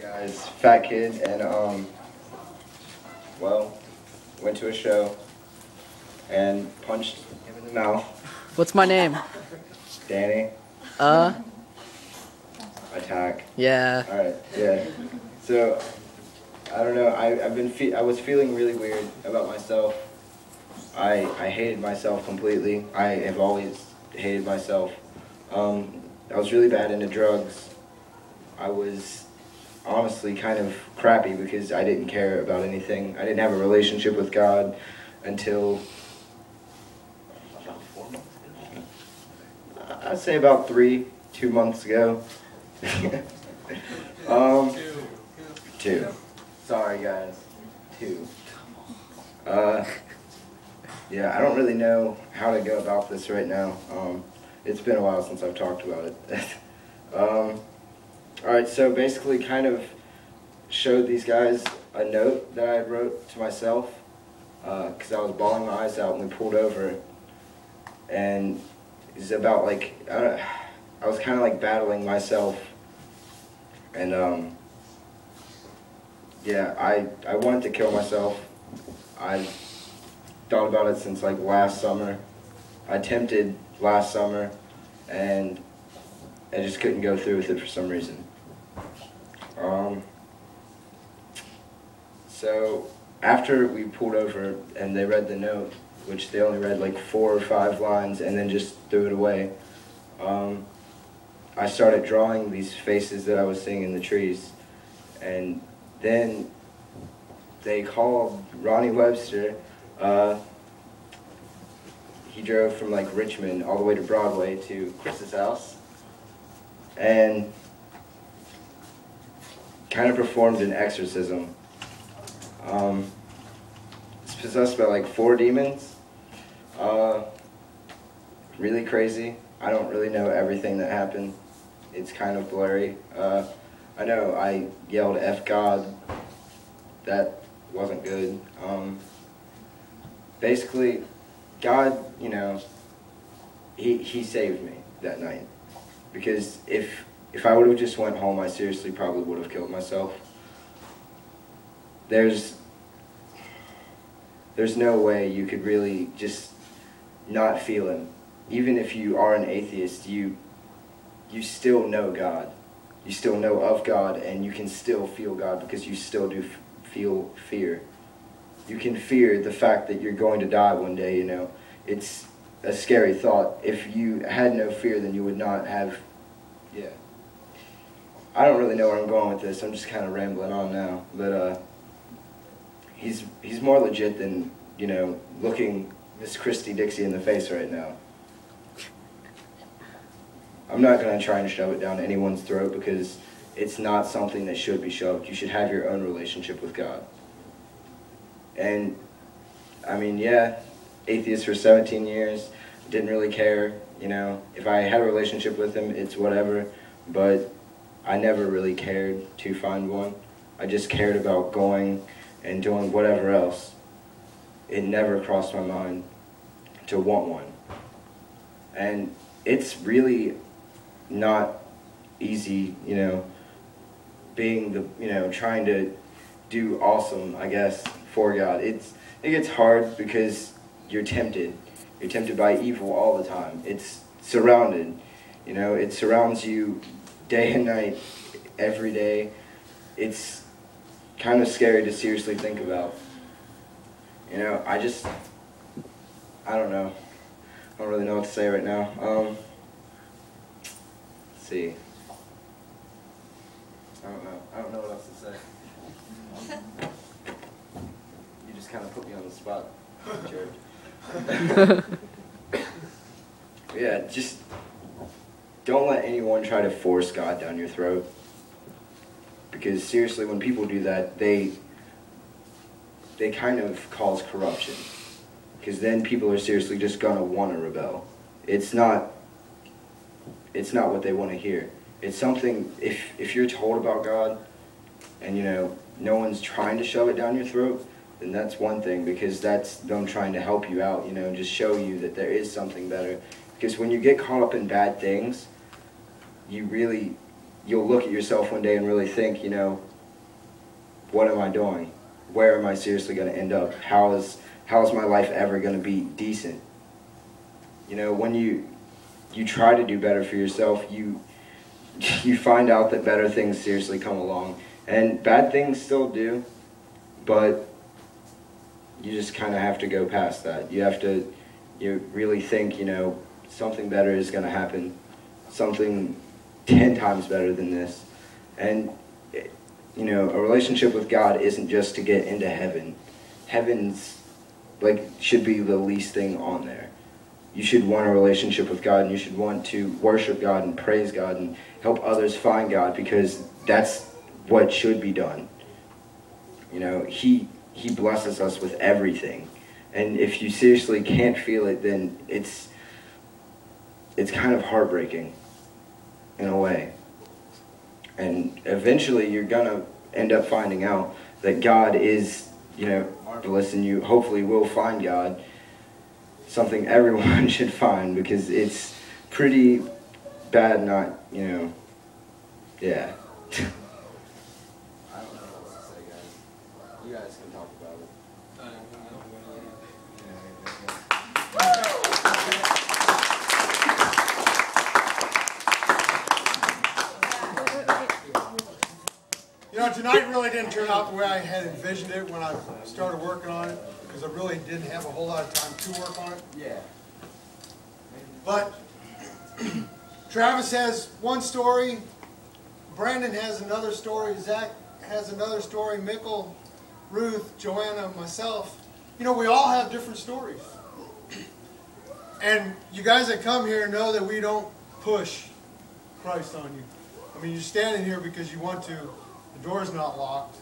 Guys, fat kid, and well, went to a show and punched him in the mouth. What's my name? Danny. Attack. Yeah. All right. Yeah. So, I don't know. I was feeling really weird about myself. I hated myself completely. I have always hated myself. I was really bad into drugs. I was honestly kind of crappy because I didn't care about anything. I didn't have a relationship with God until about 4 months ago. I'd say about 2 months ago. Two. Sorry guys. 2. Yeah, I don't really know how to go about this right now. It's been a while since I've talked about it. Alright, so basically kind of showed these guys a note that I wrote to myself because I was bawling my eyes out and we pulled over, and it's about like, I was kind of like battling myself, and yeah, I wanted to kill myself. I thought about it since like last summer. I attempted last summer and I just couldn't go through with it for some reason. So after we pulled over and they read the note, which they only read like 4 or 5 lines and then just threw it away, I started drawing these faces that I was seeing in the trees, and then they called Ronnie Webster. He drove from like Richmond all the way to Broadway to Chris's house and kind of performed an exorcism. It's possessed by like 4 demons. Really crazy. I don't really know everything that happened. It's kind of blurry. I know I yelled F God. That wasn't good. Basically, God, you know, he saved me that night. Because if I would have just went home, I seriously probably would have killed myself. There's no way you could really just not feel him. Even if you are an atheist, you still know God. You still know of God, and you can still feel God because you still do feel fear. You can fear the fact that you're going to die one day, you know. It's a scary thought. If you had no fear, then you would not have, yeah. I don't really know where I'm going with this. I'm just kind of rambling on now. But he's more legit than, you know, looking Miss Christy Dixie in the face right now. I'm not going to try and shove it down anyone's throat because it's not something that should be shoved. You should have your own relationship with God. And, I mean, yeah, atheist for 17 years, didn't really care, you know. If I had a relationship with him, it's whatever, but I never really cared to find one. I just cared about going and doing whatever else. It never crossed my mind to want one. And it's really not easy, you know, being the, you know, trying to do awesome, I guess, for God. It gets hard because you're tempted. You're tempted by evil all the time. It's surrounded, you know, it surrounds you day and night, every day. It's kind of scary to seriously think about. You know, I don't know. I don't really know what to say right now. Let's see. I don't know what else to say. You just kind of put me on the spot, George. Yeah, just don't let anyone try to force God down your throat. Because seriously, when people do that, they kind of cause corruption. Because then people are seriously just gonna want to rebel. It's not what they want to hear. It's something, if you're told about God, and you know, no one's trying to shove it down your throat, then that's one thing, because that's them trying to help you out, you know, and just show you that there is something better. Because when you get caught up in bad things, you really you'll look at yourself one day and really think, you know, what am I doing? Where am I seriously going to end up? How is my life ever going to be decent? You know, when you try to do better for yourself, you find out that better things seriously come along. And bad things still do, but you just kind of have to go past that. You really think, you know, something better is going to happen, something 10 times better than this. And, you know, a relationship with God isn't just to get into heaven. Heaven's, like, should be the least thing on there. You should want a relationship with God, and you should want to worship God and praise God and help others find God, because that's what should be done. You know, He blesses us with everything. And if you seriously can't feel it, then it's kind of heartbreaking in a way. And eventually you're going to end up finding out that God is, you know, marvelous, and you hopefully will find God. Something everyone should find, because it's pretty bad not, you know, yeah. I don't know what else to say, guys. You guys can talk about it. You know, tonight really didn't turn out the way I had envisioned it when I started working on it, because I really didn't have a whole lot of time to work on it. Yeah. But Travis has one story, Brandon has another story, Zach has another story, Mickle, Ruth, Joanna, myself. You know, we all have different stories. And you guys that come here know that we don't push Christ on you. I mean, you're standing here because you want to. The door's not locked.